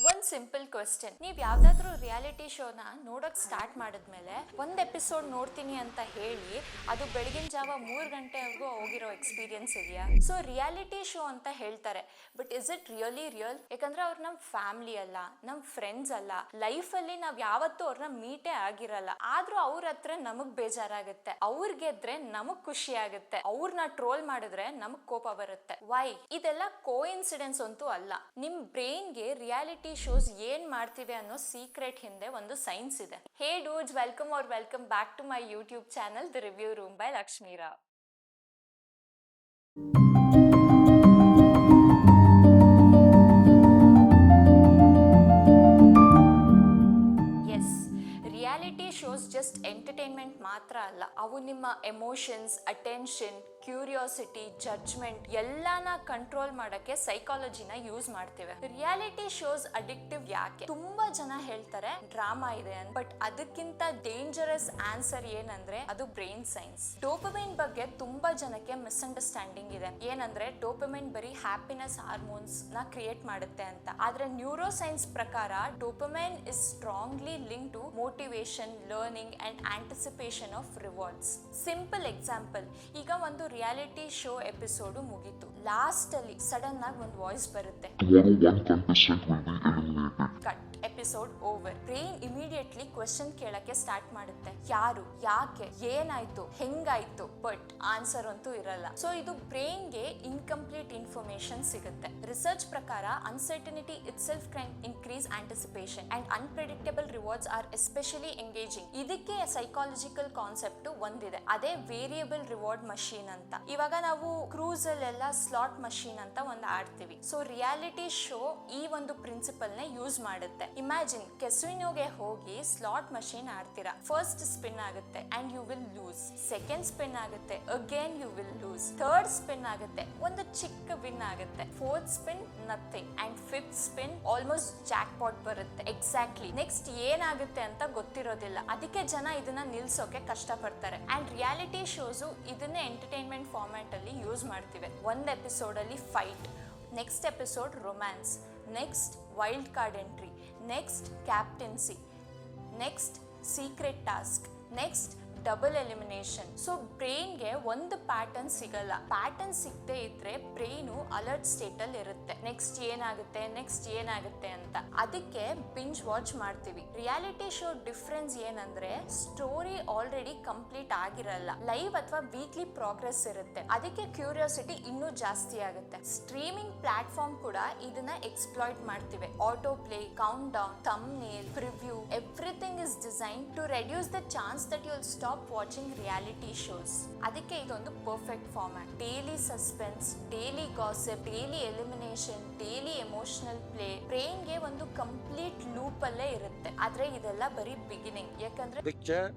ಒಂದ್ simple question, ನೀವ್ ಯಾವ್ದಾದ್ರು ರಿಯಾಲಿಟಿ ಶೋನ ನೋಡಕ್ ಸ್ಟಾರ್ಟ್ ಮಾಡಿದ್ಮೇಲೆ ಒಂದ್ ಎಪಿಸೋಡ್ ನೋಡ್ತೀನಿ ಅಂತ ಹೇಳಿ ಅದು ಬೆಳಗಿನ ಜಾವ 3 ಗಂಟೆವರೆಗೂ ಹೋಗಿರೋ ಎಕ್ಸ್ಪೀರಿಯನ್ಸ್ ಇದೆಯಾ? ಸೊ ರಿಯಾಲಿಟಿ ಶೋ ಅಂತ ಹೇಳ್ತಾರೆ, but is it really real? ಯಾಕಂದ್ರೆ ಅವ್ರು ನಮ್ ಫ್ಯಾಮಿಲಿ ಅಲ್ಲ, ನಮ್ ಫ್ರೆಂಡ್ಸ್ ಅಲ್ಲ, ಲೈಫ್ ಅಲ್ಲಿ ನಾವ್ ಯಾವತ್ತೂ ಅವ್ರನ್ನ ಮೀಟೇ ಆಗಿರಲ್ಲ. ಆದ್ರೂ ಅವ್ರ ಹತ್ರ ನಮಗ್ ಬೇಜಾರಾಗುತ್ತೆ, ಅವ್ರ್ ಗೆದ್ರೆ ನಮಗ್ ಖುಷಿ ಆಗುತ್ತೆ, ಅವ್ರನ್ನ ಟ್ರೋಲ್ ಮಾಡಿದ್ರೆ ನಮಗ್ ಕೋಪ ಬರುತ್ತೆ. ವೈ? ಇದೆಲ್ಲ ಕೋ ಇನ್ಸಿಡೆನ್ಸ್ ಅಂತೂ ಅಲ್ಲ. ನಿಮ್ ಬ್ರೈನ್ಗೆ ರಿಯಾಲಿಟಿ ಶೋಸ್ ಏನ್ ಮಾಡ್ತಿವೆ ಅನ್ನೋ ಸೀಕ್ರೆಟ್ ಹಿಂದೆ ಒಂದು ಸೈನ್ಸ್ ಇದೆ. Hey dudes, welcome back to my YouTube channel the review room by Lakshmi Rao. Reality shows just entertainment ಮಾತ್ರ ಅಲ್ಲ, ಅವು ನಿಮ್ಮ ಎಮೋಷನ್ಸ್, ಅಟೆನ್ಷನ್, ಕ್ಯೂರಿಯಾಸಿಟಿ, ಜಡ್ಜ್ಮೆಂಟ್ ಎಲ್ಲಾನ ಕಂಟ್ರೋಲ್ ಮಾಡಕ್ಕೆ ಸೈಕಾಲಜಿನ ಯೂಸ್ ಮಾಡ್ತಿವೆ. ರಿಯಾಲಿಟಿ ಶೋಸ್ ಅಡಿಕ್ಟಿವ್ ಯಾಕೆ? ತುಂಬಾ ಜನ ಹೇಳ್ತಾರೆ ಡ್ರಾಮಾ ಇದೆ ಅಂತ, ಬಟ್ ಅದಕ್ಕಿಂತ ಡೇಂಜರಸ್ ಆನ್ಸರ್ ಏನಂದ್ರೆ ಅದು ಬ್ರೈನ್ ಸೈನ್ಸ್. ಡೋಪಮೈನ್ ಬಗ್ಗೆ ತುಂಬಾ ಜನಕ್ಕೆ ಮಿಸ್ಅಂಡರ್ಸ್ಟ್ಯಾಂಡಿಂಗ್ ಇದೆ. ಏನಂದ್ರೆ ಡೋಪಮೈನ್ ಬರೀ ಹ್ಯಾಪಿನೆಸ್ ಹಾರ್ಮೋನ್ಸ್ ನ ಕ್ರಿಯೇಟ್ ಮಾಡುತ್ತೆ ಅಂತ. ಆದ್ರೆ ನ್ಯೂರೋ ಸೈನ್ಸ್ ಪ್ರಕಾರ dopamine is strongly link to motivation, learning and anticipation of rewards. Simple example, ಈಗ ಒಂದು ರಿಯಾಲಿಟಿ ಶೋ ಎಪಿಸೋಡ್ ಮುಗೀತು, ಲಾಸ್ಟ್ ಅಲ್ಲಿ ಸಡನ್ ಆಗಿ ಒಂದು ವಾಯ್ಸ್ ಬರುತ್ತೆ, cut, episode over. Brain immediately question ಕೇಳಕ್ಕೆ ಸ್ಟಾರ್ಟ್ ಮಾಡುತ್ತೆ, ಯಾರು, ಯಾಕೆ, ಏನಾಯ್ತು, ಹೆಂಗಾಯ್ತು, ಬಟ್ ಆನ್ಸರ್ ಅಂತೂ ಇರಲ್ಲ. ಸೊ ಇದು ಬ್ರೈನ್ಗೆ ಇನ್ಕಂಪ್ಲೀಟ್ ಇನ್ಫಾರ್ಮೇಶನ್ ಸಿಗುತ್ತೆ. ರಿಸರ್ಚ್ ಪ್ರಕಾರ uncertainty itself can increase anticipation and unpredictable rewards are especially engaging. ಇದಕ್ಕೆ ಸೈಕಾಲಜಿಕಲ್ ಕಾನ್ಸೆಪ್ಟ್ ಒಂದಿದೆ, ಅದೇ ವೇರಿಯಬಲ್ ರಿವಾರ್ಡ್ ಮಷೀನ್ ಅಂತ. ಇವಾಗ ನಾವು ಕ್ರೂಸ್ ಅಲ್ಲೆಲ್ಲ ಸ್ಲಾಟ್ ಮಷೀನ್ ಅಂತ ಒಂದು ಆಡ್ತೀವಿ. ಸೊ ರಿಯಾಲಿಟಿ ಶೋ ಈ ಒಂದು ಪ್ರಿನ್ಸಿಪಲ್ ನ ಯೂಸ್ ಮಾಡುತ್ತೆ. ಇಮ್ಯಾಜಿನ್, ಕೆಸಿನೋಗೆ ಹೋಗಿ ಸ್ಲಾಟ್ ಮಷೀನ್ ಆಡ್ತೀರಾ. ಫಸ್ಟ್ ಸ್ಪಿನ್ ಆಗುತ್ತೆ and you will lose, second spin ಆಗುತ್ತೆ again you will lose, third spin ಆಗುತ್ತೆ ಒಂದು ಚಿಕ್ಕ ವಿನ್ ಆಗುತ್ತೆ, fourth spin nothing and fifth spin almost jackpot ಬರುತ್ತೆ. ಎಕ್ಸಾಕ್ಟ್ಲಿ ನೆಕ್ಸ್ಟ್ ಏನಾಗುತ್ತೆ ಅಂತ ಗೊತ್ತಿರೋದಿಲ್ಲ, ಅದಕ್ಕೆ ಜನ ಇದನ್ನ ನಿಲ್ಸೋಕೆ ಕಷ್ಟ ಪಡ್ತಾರೆ. ಅಂಡ್ ರಿಯಾಲಿಟಿ ಶೋಸು ಇದನ್ನೇ ಎಂಟರ್ಟೈನ್ಮೆಂಟ್ ಫಾರ್ಮ್ಯಾಟ್ ಅಲ್ಲಿ ಯೂಸ್ ಮಾಡ್ತಿವೆ. ಒಂದ್ ಎಪಿಸೋಡ್ ಅಲ್ಲಿ fight, next episode romance, next wild card entry, next captaincy, next secret task, next double elimination. So ಬ್ರೈನ್ಗೆ ಒಂದು ಪ್ಯಾಟರ್ನ್ ಸಿಗಲ್ಲ. ಪ್ಯಾಟರ್ನ್ ಸಿಗದೆ ಇದ್ರೆ ಬ್ರೈನು ಅಲರ್ಟ್ ಸ್ಟೇಟ್ ಅಲ್ಲಿ ಇರುತ್ತೆ, ನೆಕ್ಸ್ಟ್ ಏನಾಗುತ್ತೆ ಅಂತ. ಅದಕ್ಕೆ ಬಿಂಜ್ ವಾಚ್ ಮಾಡ್ತೀವಿ. ರಿಯಾಲಿಟಿ ಶೋ ಡಿಫ್ರೆನ್ಸ್ ಏನಂದ್ರೆ ಸ್ಟೋರಿ ಆಲ್ರೆಡಿ ಕಂಪ್ಲೀಟ್ ಆಗಿರಲ್ಲ, ಲೈವ್ ಅಥವಾ ವೀಕ್ಲಿ ಪ್ರೋಗ್ರೆಸ್ ಇರುತ್ತೆ, ಅದಕ್ಕೆ ಕ್ಯೂರಿಯಾಸಿಟಿ ಇನ್ನೂ ಜಾಸ್ತಿ ಆಗುತ್ತೆ. ಸ್ಟ್ರೀಮಿಂಗ್ ಪ್ಲಾಟ್ಫಾರ್ಮ್ ಕೂಡ ಇದನ್ನ ಎಕ್ಸ್ಪ್ಲಾಯ್ಟ್ ಮಾಡ್ತಿವೆ. Autoplay, countdown, thumbnail, preview, everything is design to reduce the chance that you will stop watching reality shows. ಅದಕ್ಕೆ ಇದೊಂದು perfect format. Daily suspense, daily gossip, daily elimination, daily emotional play. ಬ್ರೈನ್ಗೆ ಒಂದು complete loop ಅಲ್ಲೇ ಇರುತ್ತೆ. ಆದ್ರೆ ಇದೆಲ್ಲ ಬರೀ beginning, ಯಾಕಂದ್ರೆ ಪಿಕ್ಚರ್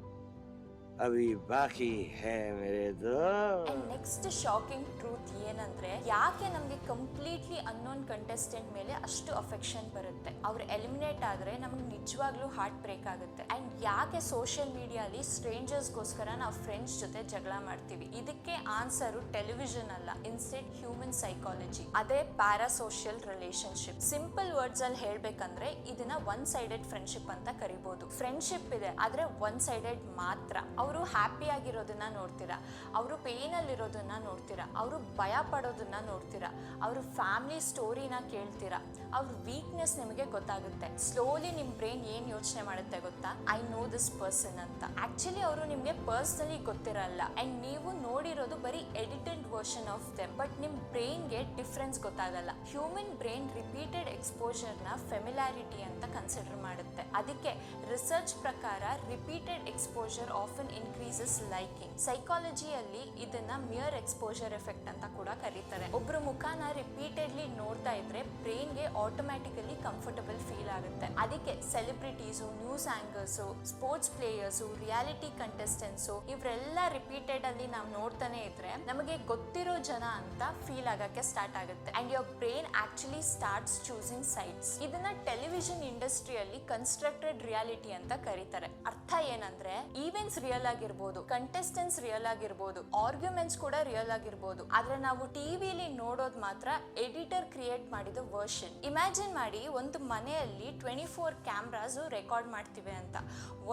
ಅಭಿ ಬಾಕಿ ಹೈ ಮೇರೆ ದೋಸ್ತ್. ನೆಕ್ಸ್ಟ್ ಶಾಕಿಂಗ್ ಟ್ರೂತ್ ಏನಂದ್ರೆ, ಯಾಕೆ ನಮ್ಗೆ ಕಂಪ್ಲೀಟ್ಲಿ ಅನ್ನೋನ್ ಕಂಟೆಸ್ಟೆಂಟ್ ಮೇಲೆ ಅಷ್ಟು ಅಫೆಕ್ಷನ್ ಬರುತ್ತೆ, ಅವ್ರು ಎಲಿಮಿನೇಟ್ ಆದ್ರೆ ನಮ್ಗೆ ನಿಜವಾಗ್ಲೂ ಹಾರ್ಟ್ ಬ್ರೇಕ್ ಆಗುತ್ತೆ. ಅಂಡ್ ಯಾಕೆ ಸೋಷಿಯಲ್ ಮೀಡಿಯಾಲಿ ಸ್ಟ್ರೇಂಜರ್ಸ್ಗೋಸ್ಕರ ನಾವು ಫ್ರೆಂಡ್ಸ್ ಜೊತೆ ಜಗಳ ಮಾಡ್ತೀವಿ? ಇದಕ್ಕೆ ಆನ್ಸರು ಟೆಲಿವಿಷನ್ ಅಲ್ಲ, ಇನ್ಸ್ಟೆಡ್ ಹ್ಯೂಮನ್ ಸೈಕಾಲಜಿ, ಅದೇ ಪ್ಯಾರಾಸೋಷಿಯಲ್ ರಿಲೇಶನ್ಶಿಪ್. ಸಿಂಪಲ್ ವರ್ಡ್ಸ್ ಅಲ್ಲಿ ಹೇಳ್ಬೇಕಂದ್ರೆ ಇದನ್ನ ಒನ್ ಸೈಡೆಡ್ ಫ್ರೆಂಡ್ಶಿಪ್ ಅಂತ ಕರಿಬಹುದು. ಫ್ರೆಂಡ್ಶಿಪ್ ಇದೆ ಆದ್ರೆ ಒನ್ ಸೈಡೆಡ್ ಮಾತ್ರ. ಅವರು ಹ್ಯಾಪಿ ಆಗಿರೋದನ್ನ ನೋಡ್ತೀರಾ, ಅವರು ಪೇನ್ ಅಲ್ಲಿ ಇರೋದನ್ನ ನೋಡ್ತೀರಾ, ಅವರು ಭಯ ಪಡೋದನ್ನ ನೋಡ್ತೀರಾ, ಅವ್ರ ಫ್ಯಾಮಿಲಿ ಸ್ಟೋರಿನ ಕೇಳ್ತೀರಾ, ಅವ್ರ ವೀಕ್ನೆಸ್ ನಿಮಗೆ ಗೊತ್ತಾಗುತ್ತೆ. ಸ್ಲೋಲಿ ನಿಮ್ ಬ್ರೈನ್ ಏನ್ ಯೋಚನೆ ಮಾಡುತ್ತೆ ಗೊತ್ತಾ? ಐ ನೋ ದಿಸ್ ಪರ್ಸನ್ ಅಂತ. ಆಕ್ಚುಲಿ ಅವರು ನಿಮ್ಗೆ ಪರ್ಸನಲಿ ಗೊತ್ತಿರಲ್ಲ ಅಂಡ್ ನೀವು ನೋಡಿರೋದು ಬರೀ edited version of them. But ನಿಮ್ ಬ್ರೈನ್ಗೆ ಡಿಫ್ರೆನ್ಸ್ ಗೊತ್ತಾಗಲ್ಲ. ಹ್ಯೂಮನ್ ಬ್ರೈನ್ ರಿಪೀಟೆಡ್ ಎಕ್ಸ್ಪೋಜರ್ ನ ಫೆಮಿಲಾರಿಟಿ ಅಂತ ಕನ್ಸಿಡರ್ ಮಾಡುತ್ತೆ. ಅದಕ್ಕೆ ರಿಸರ್ಚ್ ಪ್ರಕಾರ repeated exposure often increases liking. ಸೈಕಾಲಜಿಯಲ್ಲಿ ಇದನ್ನ ಮಿಯರ್ ಎಕ್ಸ್ಪೋಜರ್ ಎಫೆಕ್ಟ್ ಅಂತ ಕೂಡ ಕರೀತಾರೆ. ಒಬ್ರು ಮುಖಾನ ರಿಪೀಟೆಡ್ಲಿ ನೋಡ್ತಾ ಇದ್ರೆ ಬ್ರೈನ್ಗೆ ಆಟೋಮ್ಯಾಟಿಕಲಿ ಕಂಫರ್ಟಬಲ್ ಫೀಲ್ ಆಗುತ್ತೆ. ಅದಕ್ಕೆ celebrities, news anchors, sports players, reality contestants ಇವರೆಲ್ಲ ರಿಪೀಟೆಡ್ ಅಲ್ಲಿ ನಾವು ನೋಡ್ತಾನೆ ಇದ್ರೆ ನಮಗೆ ಗೊತ್ತಿರೋ ಜನ ಅಂತ ಫೀಲ್ ಆಗಕ್ಕೆ ಸ್ಟಾರ್ಟ್ ಆಗುತ್ತೆ. And your brain actually starts choosing sides. ಇದನ್ನ ಟೆಲಿವಿಷನ್ ಇಂಡಸ್ಟ್ರಿಯಲ್ಲಿ ಕನ್ಸ್ಟ್ರಕ್ಟೆಡ್ ರಿಯಾಲಿಟಿ ಅಂತ ಕರೀತಾರೆ. ಅರ್ಥ ಏನಂದ್ರೆ ಈವೆಂಟ್ಸ್ ರಿಯಲ್ ಆಗಿರ್ಬೋದು, ಕಂಟೆಸ್ಟೆಂಟ್ಸ್ ರಿಯಲ್ ಆಗಿರ್ಬೋದು, ಆರ್ಗ್ಯುಮೆಂಟ್ಸ್ ಕೂಡ ರಿಯಲ್ ಆಗಿರ್ಬೋದು. ಆದ್ರೆ ನಾವು ಟಿವಿಲಿ ನೋಡೋದು ಮಾತ್ರ ಎಡಿಟರ್ ಕ್ರಿಯೇಟ್ ಮಾಡಿದ ವರ್ಷನ್. ಇಮ್ಯಾಜಿನ್ ಮಾಡಿ, ಒಂದು ಮನೆಯಲ್ಲಿ 24 ಕ್ಯಾಮ್ರಾಸ್ ರೆಕಾರ್ಡ್ ಮಾಡ್ತಿವೆ ಅಂತ.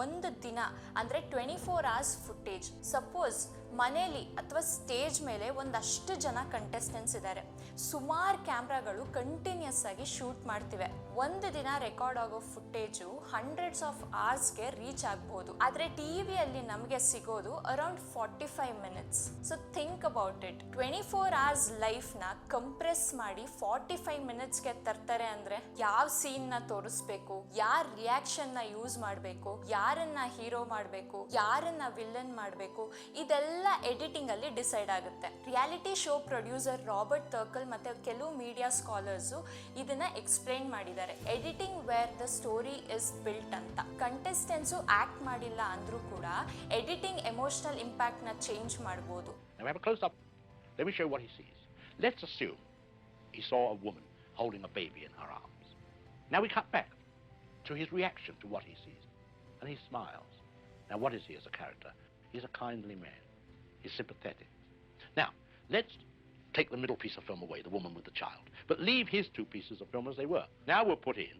ಒಂದು ದಿನ ಅಂದ್ರೆ 24 hours ಫುಟೇಜ್. ಸಪೋಸ್ ಮನೆಯಲ್ಲಿ ಅಥವಾ ಸ್ಟೇಜ್ ಮೇಲೆ ಒಂದಷ್ಟು ಜನ ಕಂಟೆಸ್ಟೆಂಟ್ಸ್ ಇದ್ದಾರೆ, ಸುಮಾರು ಕ್ಯಾಮ್ರಾಗಳು ಕಂಟಿನ್ಯೂಸ್ ಆಗಿ ಶೂಟ್ ಮಾಡ್ತಿವೆ. ಒಂದು ದಿನ ರೆಕಾರ್ಡ್ ಆಗೋ ಫುಟೇಜು ಹಂಡ್ರೆಡ್ಸ್ ಆಫ್ ಅವರ್ಸ್ಗೆ ರೀಚ್ ಆಗ್ಬೋದು. ಆದ್ರೆ ಟಿವಿಯಲ್ಲಿ ನಮಗೆ ಸಿಗೋದು around 45 minutes. So think about it. 24 hours ಲೈಫ್ನ ಕಂಪ್ರೆಸ್ ಮಾಡಿ 45 minutesಗೆ ತರ್ತಾರೆ ಅಂದ್ರೆ ಯಾವ ಸೀನ್ ನ ತೋರಿಸ್ಬೇಕು, ಯಾರ ರಿಯಾಕ್ಷನ್ ನ ಯೂಸ್ ಮಾಡಬೇಕು, ಯಾರನ್ನ ಹೀರೋ ಮಾಡಬೇಕು, ಯಾರನ್ನ ವಿಲನ್ ಮಾಡಬೇಕು, ಇದೆಲ್ಲ ಎಡಿಟಿಂಗ್ ಅಲ್ಲಿ ಡಿಸೈಡ್ ಆಗುತ್ತೆ. Reality show producer Robert Turkel ಮತ್ತೆ ಕೆಲವು ಮೀಡಿಯಾ ಸ್ಕಾಲರ್ಸ್ ಇದನ್ನ ಎಕ್ಸ್ಪ್ಲೈನ್ ಮಾಡಿದ್ದಾರೆ. Editing where the story is built ಅಂತ. ಕಂಟೆಸ್ಟೆಂಟ್ಸ್ ಆಕ್ಟ್ ಮಾಡಿಲ್ಲ ಅಂದ್ರೂ ಕೂಡ ಎಡಿಟಿಂಗ್ ಎಮೋಷನಲ್ ಇಂಪ್ಯಾಕ್ಟ್ ನ ಚೇಂಜ್ ಮಾಡಬಹುದು. Now we have a close up. Let me show you what he sees. Let's assume he saw a woman holding a baby in her arms. Now we cut back to his reaction to what he sees, and he smiles. Now what is he as a character? He's a kindly man. He's sympathetic. Now, let's take the middle piece of film away, the woman with the child, but leave his two pieces of film as they were. Now we'll put in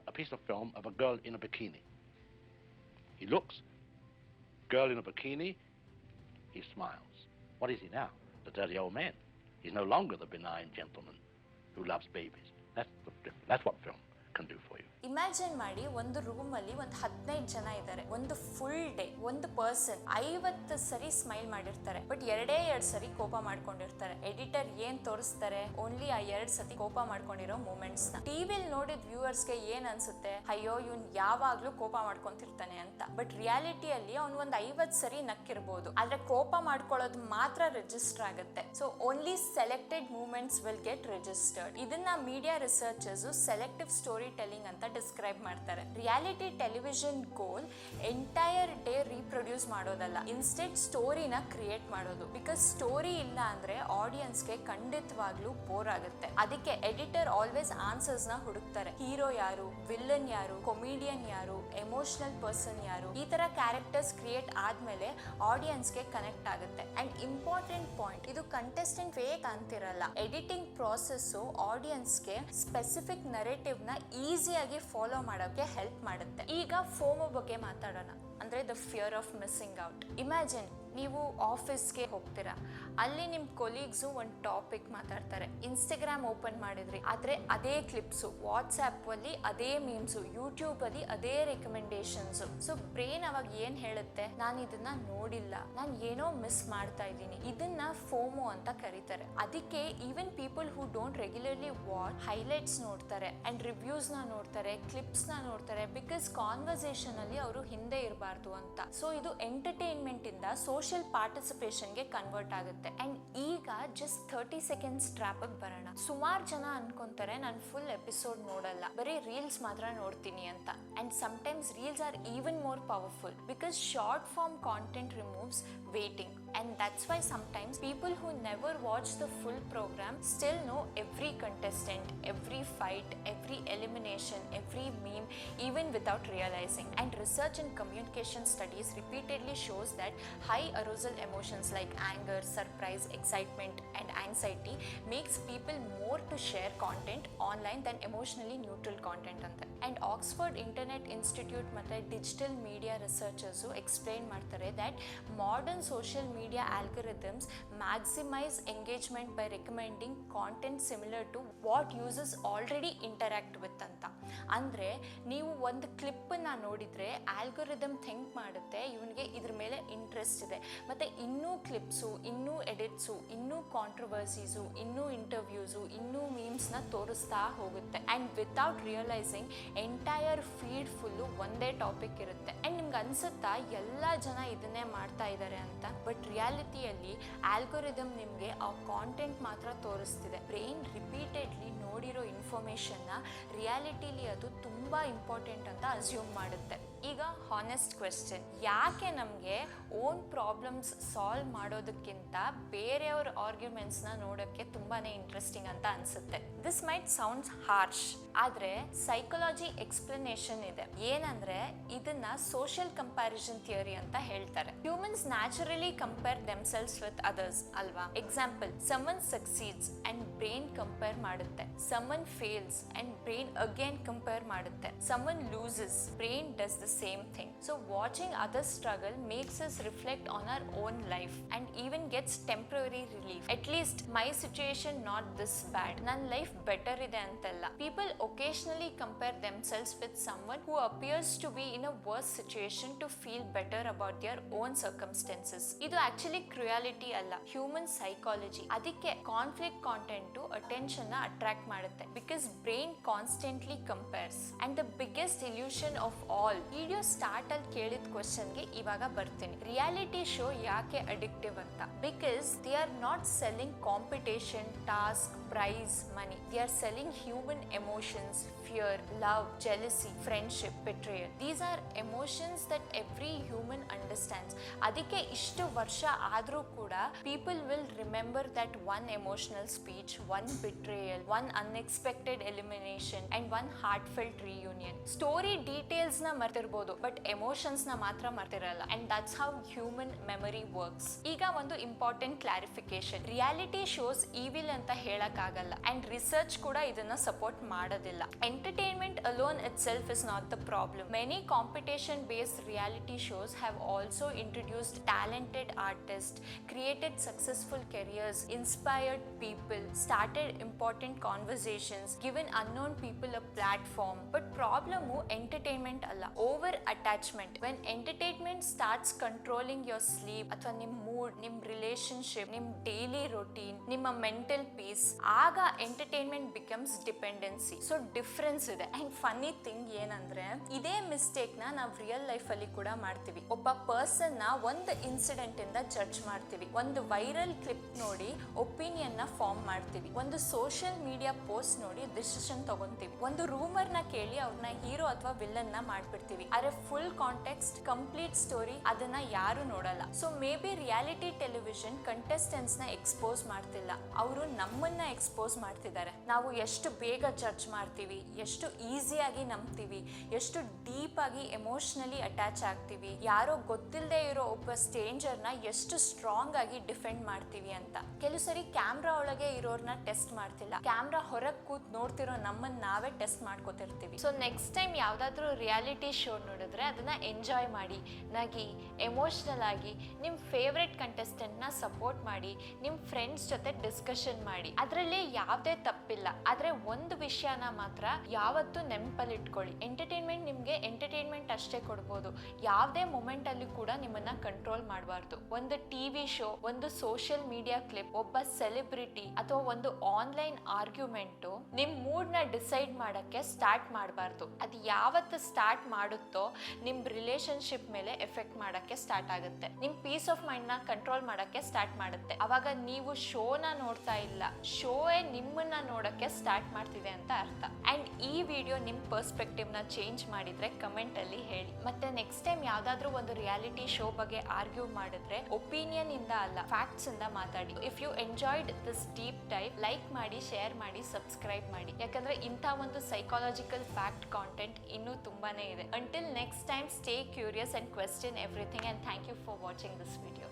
a piece of film of a girl in a bikini. He looks, girl in a bikini, he smiles. What is he now? The dirty old man. He's no longer the benign gentleman who loves babies. That's what film can do for you. Imagine ಮಾಡಿ, ಒಂದು room ಅಲ್ಲಿ ಒಂದು 15 ಜನ ಇದ್ದಾರೆ. ಒಂದು full day ಒಂದು person 50 ಸರಿ smile ಮಾಡಿರ್ತಾರೆ, ಬಟ್ 2 ಸರಿ ಕೋಪ ಮಾಡ್ಕೊಂಡಿರ್ತಾರೆ. ಎಡಿಟರ್ ಏನ್ ತೋರಿಸ್ತಾರೆ? ಓನ್ಲಿ ಆ 2 ಸತಿ ಕೋಪ ಮಾಡ್ಕೊಂಡಿರೋ ಮೂಮೆಂಟ್ಸ್ ನ. ಟಿವಿಲ್ ನೋಡಿದ ವ್ಯೂವರ್ಸ್ಗೆ ಏನ್ ಅನ್ಸುತ್ತೆ? ಅಯ್ಯೋ, ಇವ್ನ್ ಯಾವಾಗ್ಲೂ ಕೋಪ ಮಾಡ್ಕೊಂತಿರ್ತಾನೆ ಅಂತ. ಬಟ್ ರಿಯಾಲಿಟಿಯಲ್ಲಿ ಅವ್ನ್ ಒಂದ್ 50 ಸರಿ ನಕ್ಕಿರ್ಬೋದು, ಆದ್ರೆ ಕೋಪ ಮಾಡ್ಕೊಳ್ಳೋದು ಮಾತ್ರ ರಿಜಿಸ್ಟರ್ ಆಗುತ್ತೆ. So only selected moments will get registered. ಇದನ್ನ media researchers selective storytelling ಅಂತ ಡಿಸ್ಕ್ರೈಬ್ ಮಾಡ್ತಾರೆ. Reality television goal entire day reproduce ಮಾಡೋದಲ್ಲ, ಇನ್ಸ್ಟೆಡ್ ಸ್ಟೋರಿನ ಕ್ರಿಯೇಟ್ ಮಾಡೋದು. ಬಿಕಾಸ್ ಸ್ಟೋರಿ ಇಲ್ಲ ಅಂದ್ರೆ ಆಡಿಯನ್ಸ್ಗೆ ಖಂಡಿತವಾಗ್ಲೂ ಬೋರ್ ಆಗುತ್ತೆ. ಅದಕ್ಕೆ ಎಡಿಟರ್ ಆಲ್ವೇಸ್ ಆನ್ಸರ್ಸ್ ನ ಹುಡುಕ್ತಾರೆ. ಹೀರೋ ಯಾರು, ವಿಲ್ಲನ್ ಯಾರು, ಕೊಮಿಡಿಯನ್ ಯಾರು, ಎಮೋಷನಲ್ ಪರ್ಸನ್ ಯಾರು, ಈ ತರ ಕ್ಯಾರೆಕ್ಟರ್ಸ್ ಕ್ರಿಯೇಟ್ ಆದ್ಮೇಲೆ ಆಡಿಯನ್ಸ್ಗೆ ಕನೆಕ್ಟ್ ಆಗುತ್ತೆ. ಅಂಡ್ ಇಂಪಾರ್ಟೆಂಟ್ ಪಾಯಿಂಟ್, ಇದು ಕಂಟೆಸ್ಟೆಂಟ್ ಫೇಕ್ ಅಂತಿರಲ್ಲ. ಎಡಿಟಿಂಗ್ ಪ್ರಾಸೆಸ್ ಆಡಿಯನ್ಸ್ಗೆ ಸ್ಪೆಸಿಫಿಕ್ ನರೇಟಿವ್ ನ ಈಸಿಯಾಗಿ ಫಾಲೋ ಮಾಡೋಕೆ ಹೆಲ್ಪ್ ಮಾಡುತ್ತೆ. ಈಗ ಫೋಮೋ ಬಗ್ಗೆ ಮಾತಾಡೋಣ, ಅಂದ್ರೆ the fear of missing out. Imagine, ನೀವು ಆಫೀಸ್ಗೆ ಹೋಗ್ತೀರಾ, ಅಲ್ಲಿ ನಿಮ್ಮ ಕೊಲೀಗ್ಸು ಒಂದು ಟಾಪಿಕ್ ಮಾತಾಡ್ತಾರೆ, ಇನ್ಸ್ಟಾಗ್ರಾಮ್ ಓಪನ್ ಮಾಡಿದ್ರಿ ಆದರೆ ಅದೇ ಕ್ಲಿಪ್ಸು, ವಾಟ್ಸ್ಆ್ಯಪ್ ಅಲ್ಲಿ ಅದೇ ಮೀಮ್ಸು, ಯೂಟ್ಯೂಬ್ ಅಲ್ಲಿ ಅದೇ ರೆಕಮೆಂಡೇಶನ್ಸು. ಸೊ ಬ್ರೈನ್ ಅವಾಗ ಏನು ಹೇಳುತ್ತೆ? ನಾನು ಇದನ್ನ ನೋಡಿಲ್ಲ, ನಾನು ಏನೋ ಮಿಸ್ ಮಾಡ್ತಾ ಇದ್ದೀನಿ. ಇದನ್ನ ಫೋಮೋ ಅಂತ ಕರೀತಾರೆ. ಅದಕ್ಕೆ even people who don't regularly watch highlights ನೋಡ್ತಾರೆ ಅಂಡ್ ರಿವ್ಯೂಸ್ ನ ನೋಡ್ತಾರೆ, ಕ್ಲಿಪ್ಸ್ ನ ನೋಡ್ತಾರೆ, ಬಿಕಾಸ್ ಕಾನ್ವರ್ಸೇಷನ್ ಅಲ್ಲಿ ಅವರು ಹಿಂದೆ ಇರಬಾರ್ದು ಅಂತ. ಸೊ ಇದು ಎಂಟರ್ಟೈನ್ಮೆಂಟ್ ಇಂದ ಸೋಷಿಯಲ್ ಪಾರ್ಟಿಸಿಪೇಷನ್ಗೆ ಕನ್ವರ್ಟ್ ಆಗುತ್ತೆ. ಅಂಡ್ ಈಗ ಜಸ್ಟ್ 30 seconds ಟ್ರ್ಯಾಪ್ ಬರೋಣ. ಸುಮಾರು ಜನ ಅನ್ಕೊಂತಾರೆ ನಾನು ಫುಲ್ ಎಪಿಸೋಡ್ ನೋಡಲ್ಲ, ಬರೀ ರೀಲ್ಸ್ ಮಾತ್ರ ನೋಡ್ತೀನಿ ಅಂತ. And sometimes reels are even more powerful because short form content removes waiting, and that's why sometimes people who never watch the full program still know every contestant, every fight, every elimination, every meme, even without realizing. And research in communication studies repeatedly shows that high arousal emotions like anger, surprise, excitement and anxiety makes people more to share content online than emotionally neutral content ante. And Oxford Internet Institute ಮತ್ತೆ digital media researchers explain ಮಾಡ್ತಾರೆ that modern social media algorithms maximize engagement by recommending content similar to what users already interact with ಅಂತ. ಅಂದರೆ ನೀವು ಒಂದು ಕ್ಲಿಪ್ಪನ್ನು ನೋಡಿದರೆ algorithm think ಮಾಡುತ್ತೆ ಇವನಿಗೆ ಇದ್ರ ಮೇಲೆ ಇಂಟ್ರೆಸ್ಟ್ ಇದೆ, ಮತ್ತು ಇನ್ನೂ ಕ್ಲಿಪ್ಸು, ಇನ್ನೂ ಎಡಿಟ್ಸು, ಇನ್ನೂ ಕಾಂಟ್ರವರ್ಸೀಸು, ಇನ್ನೂ ಇಂಟರ್ವ್ಯೂಸು, ಇನ್ನೂ ಮೀಮ್ಸ್ನ ತೋರಿಸ್ತಾ ಹೋಗುತ್ತೆ. And without realising entire feed full ಒಂದೇ ಟಾಪಿಕ್ ಇರುತ್ತೆ. ಆ್ಯಂಡ್ ನಿಮ್ಗೆ ಅನ್ಸುತ್ತಾ ಎಲ್ಲ ಜನ ಇದನ್ನೇ ಮಾಡ್ತಾ ಇದ್ದಾರೆ ಅಂತ, ಬಟ್ ರಿಯಾಲಿಟಿಯಲ್ಲಿ ಆಲ್ಗೊರಿದಮ್ ನಿಮಗೆ ಆ ಕಾಂಟೆಂಟ್ ಮಾತ್ರ ತೋರಿಸ್ತಿದೆ. ಬ್ರೈನ್ ರಿಪೀಟೆಡ್ಲಿ ನೋಡಿರೋ ಇನ್ಫಾರ್ಮೇಷನ್ನ ರಿಯಾಲಿಟಿಲಿ ಅದು ತುಂಬ ಇಂಪಾರ್ಟೆಂಟ್ ಅಂತ ಅಸ್ಯೂಮ್ ಮಾಡುತ್ತೆ. ಈಗ ಹಾನೆಸ್ಟ್ ಕ್ವೆಶ್ಚನ್, ಯಾಕೆ ನಮಗೆ ಓನ್ ಪ್ರಾಬ್ಲಮ್ಸ್ ಸಾಲ್ವ್ ಮಾಡೋದಕ್ಕಿಂತ ಬೇರೆಯವ್ರ ಆರ್ಗ್ಯುಮೆಂಟ್ಸ್ನ ನೋಡೋಕ್ಕೆ ತುಂಬಾನೇ ಇಂಟ್ರೆಸ್ಟಿಂಗ್ ಅಂತ ಅನ್ಸುತ್ತೆ. ದಿಸ್ ಮೈಟ್ ಸೌಂಡ್ಸ್ ಹಾರ್ಶ್, ಆದ್ರೆ ಸೈಕಾಲಜಿ ಎಕ್ಸ್ಪ್ಲನೇಷನ್ ಇದೆ. ಏನಂದ್ರೆ ಇದನ್ನ ಸೋಷಿಯಲ್ ಕಂಪ್ಯಾರಿಸನ್ ಥಿಯರಿ ಅಂತ ಹೇಳ್ತಾರೆ. Humans naturally compare themselves with others ಅಲ್ವಾ? Example, someone succeeds and brain compare ಮಾಡುತ್ತೆ, someone fails and brain again compare ಮಾಡುತ್ತೆ, someone loses, brain does the same thing. So watching other struggle makes us reflect on our own life and even gets temporary relief. At least my situation not this bad, ನನ್ನ life better ಇದೆ ಅಂತಲ್ಲ. People occasionally compare themselves with someone who appears to be in a worse situation to feel better about their own circumstances. ಇದು actually cruelty ಅಲ್ಲ, human psychology. ಅದಕ್ಕೆ conflict content attention ನ attract ಮಾಡುತ್ತೆ, because brain constantly compares. And the biggest illusion of all, video start ಅಲ್ಲಿ ಕೇಳಿದ ಕ್ವಶನ್ಗೆ ಇವಾಗ ಬರ್ತೀನಿ. ರಿಯಾಲಿಟಿ ಶೋ ಯಾಕೆ ಅಡಿಕ್ಟಿವ್ ಅಂತ? Because they are not selling competition, task, prize, money. They are selling human emotions, fear, love, jealousy, friendship, betrayal. These are emotions that every human understands. ಅದಕ್ಕೆ ಇಷ್ಟು ವರ್ಷ ಆದ್ರೂ ಕೂಡ people will remember that one emotional speech, one betrayal, one unexpected elimination and one heartfelt reunion. Story details ನ ಮರ್ತಿರ್ಬೋದು, but emotions ನ ಮಾತ್ರ ಮರ್ತಿರಲ್ಲ. And that's how human memory works. ಈಗ ಒಂದು important clarification, reality shows evil ಅಂತ ಹೇಳಕ್ಕಾಗಲ್ಲ and research ಕೂಡ ಇದನ್ನ support ಮಾಡೋದಿಲ್ಲ. Entertainment alone itself is not the problem. Many competition-based reality shows have also introduced talented artists, created successful careers, inspired people, started important conversations, given unknown people a platform. But problem entertainment alla, over attachment. When entertainment starts controlling your sleep, athwa nim mood, nim relationship, nim daily routine, nimma mental peace, ಆಗ entertainment becomes dependency. So difference ಇದೆ. And funny thing ಏನಂದ್ರೆ, ಇದೇ mistake ನ ನಾವು real life ಅಲ್ಲಿ ಕೂಡ ಮಾಡ್ತೀವಿ. ಒಬ್ಬ ಪರ್ಸನ್ ನ ಒಂದು ಇನ್ಸಿಡೆಂಟ್ ಇಂದ ಜಡ್ಜ್ ಮಾಡ್ತೀವಿ, ಒಂದು ವೈರಲ್ ಕ್ಲಿಪ್ ನೋಡಿ ಒಪಿನಿಯನ್ ನ ಫಾರ್ಮ್ ಮಾಡ್ತೀವಿ, ಒಂದು ಸೋಷಿಯಲ್ ಮೀಡಿಯಾ ಪೋಸ್ಟ್ ನೋಡಿ ಡಿಸಿಷನ್ ತಗೊಂತೀವಿ, ಒಂದು ರೂಮರ್ ನ ಕೇಳಿ ಅವ್ರನ್ನ ಹೀರೋ ಅಥವಾ ವಿಲನ್ ನ ಮಾಡ್ಬಿಡ್ತೀವಿ. ಆದ್ರೆ ಫುಲ್ ಕಾಂಟೆಕ್ಸ್ಟ್, ಕಂಪ್ಲೀಟ್ ಸ್ಟೋರಿ ಅದನ್ನ ಯಾರು ನೋಡಲ್ಲ. So may be reality television contestants ನ ಎಕ್ಸ್ಪೋಸ್ ಮಾಡ್ತಿಲ್ಲ, ಅವರು ನಮ್ಮನ್ನ ಎಕ್ಸ್ಪೋಸ್ ಮಾಡ್ತಿದ್ದಾರೆ. ನಾವು ಎಷ್ಟು ಬೇಗ ಜಡ್ಜ್ ಮಾಡ್ತೀವಿ, ಎಷ್ಟು ಈಸಿಯಾಗಿ ನಂಬ್ತೀವಿ, ಎಷ್ಟು ಡೀಪ್ ಆಗಿ ಎಮೋಷನಲಿ ಅಟ್ಯಾಚ್ ಆಗ್ತೀವಿ, ಯಾರೋ ಗೊತ್ತಿಲ್ಲದೆ ಇರೋ ಒಬ್ಬ ಸ್ಟ್ರೇಂಜರ್ನ ಎಷ್ಟು ಸ್ಟ್ರಾಂಗ್ ಆಗಿ ಡಿಫೆಂಡ್ ಮಾಡ್ತೀವಿ ಅಂತ. ಕೆಲವು ಸರಿ ಕ್ಯಾಮ್ರಾ ಒಳಗೆ ಇರೋರ್ನ ಟೆಸ್ಟ್ ಮಾಡ್ತಿಲ್ಲ, ಕ್ಯಾಮ್ರಾ ಹೊರಗೆ ಕೂತ್ ನೋಡ್ತಿರೋ ನಮ್ಮನ್ನ ನಾವೇ ಟೆಸ್ಟ್ ಮಾಡ್ಕೋತಿರ್ತೀವಿ. ಸೊ ನೆಕ್ಸ್ಟ್ ಟೈಮ್ ಯಾವ್ದಾದ್ರು ರಿಯಾಲಿಟಿ ಶೋ ನೋಡಿದ್ರೆ ಅದನ್ನ ಎಂಜಾಯ್ ಮಾಡಿ, ನಗಿ, ಎಮೋಷನಲ್ ಆಗಿ ನಿಮ್ಮ ಫೇವ್ರೆಟ್ ಕಂಟೆಸ್ಟೆಂಟ್ ನ ಸಪೋರ್ಟ್ ಮಾಡಿ, ನಿಮ್ಮ ಫ್ರೆಂಡ್ಸ್ ಜೊತೆ ಡಿಸ್ಕಷನ್ ಮಾಡಿ. ಅದರಲ್ಲಿ ಯಾವುದೇ ತಪ್ಪಿಲ್ಲ. ಆದ್ರೆ ಒಂದು ವಿಷಯನ ಮಾತ್ರ ಯಾವತ್ತು ನೆನಪಲ್ಲಿ ಇಟ್ಕೊಳ್ಳಿ, ಎಂಟರ್ಟೈನ್ಮೆಂಟ್ ನಿಮ್ಗೆ ಎಂಟರ್ಟೈನ್ಮೆಂಟ್ ಅಷ್ಟೇ ಕೊಡ್ಬೋದು, ಯಾವುದೇ ಮೂಮೆಂಟ್ ಅಲ್ಲಿ ಕೂಡ ನಿಮ್ಮನ್ನ ಕಂಟ್ರೋಲ್ ಮಾಡಬಾರ್ದು. ಒಂದು ಟಿವಿ ಶೋ, ಒಂದು ಸೋಷಿಯಲ್ ಮೀಡಿಯಾ ಕ್ಲಿಪ್, ಒಬ್ಬ ಸೆಲೆಬ್ರಿಟಿ ಅಥವಾ ಒಂದು ಆನ್ಲೈನ್ ಆರ್ಗ್ಯುಮೆಂಟು ನಿಮ್ ಮೂಡ್ ನ ಡಿಸೈಡ್ ಮಾಡಕ್ಕೆ ಸ್ಟಾರ್ಟ್ ಮಾಡಬಾರ್ದು. ಅದು ಯಾವತ್ತು ಸ್ಟಾರ್ಟ್ ಮಾಡುತ್ತೋ ನಿಮ್ ರಿಲೇಶನ್ಶಿಪ್ ಮೇಲೆ ಎಫೆಕ್ಟ್ ಮಾಡಕ್ಕೆ ಸ್ಟಾರ್ಟ್ ಆಗುತ್ತೆ, ನಿಮ್ ಪೀಸ್ ಆಫ್ ಮೈಂಡ್ ನ ಕಂಟ್ರೋಲ್ ಮಾಡಕ್ಕೆ ಸ್ಟಾರ್ಟ್ ಮಾಡುತ್ತೆ. ಅವಾಗ ನೀವು ಶೋನ ನೋಡ್ತಾ ಇಲ್ಲ, ಶೋಯೇ ನಿಮ್ಮನ್ನ ನೋಡಕ್ಕೆ ಸ್ಟಾರ್ಟ್ ಮಾಡ್ತಿದೆ ಅಂತ ಅರ್ಥ. ಅಂಡ್ ಈ ವಿಡಿಯೋ ನಿಮ್ಮ ಪರ್ಸ್ಪೆಕ್ಟಿವ್ ನ ಚೇಂಜ್ ಮಾಡಿದ್ರೆ ಕಮೆಂಟ್ ಅಲ್ಲಿ ಹೇಳಿ. ಮತ್ತೆ ನೆಕ್ಸ್ಟ್ ಟೈಮ್ ಯಾವ್ದಾದ್ರು ಒಂದು ರಿಯಾಲಿಟಿ ಶೋ ಬಗ್ಗೆ ಆರ್ಗ್ಯೂ ಮಾಡಿದ್ರೆ ಒಪಿನಿಯನ್ ಇಂದ ಅಲ್ಲ, ಫ್ಯಾಕ್ಟ್ಸ್ ಇಂದ ಮಾತಾಡಿ. If you enjoyed this deep type, like ಮಾಡಿ, ಶೇರ್ ಮಾಡಿ, ಸಬ್ಸ್ಕ್ರೈಬ್ ಮಾಡಿ, ಯಾಕಂದ್ರೆ ಇಂಥ ಒಂದು ಸೈಕಾಲಜಿಕಲ್ ಫ್ಯಾಕ್ಟ್ ಕಾಂಟೆಂಟ್ ಇನ್ನೂ ತುಂಬಾನೇ ಇದೆ. Until next time, stay curious and question everything, and thank you for watching this video.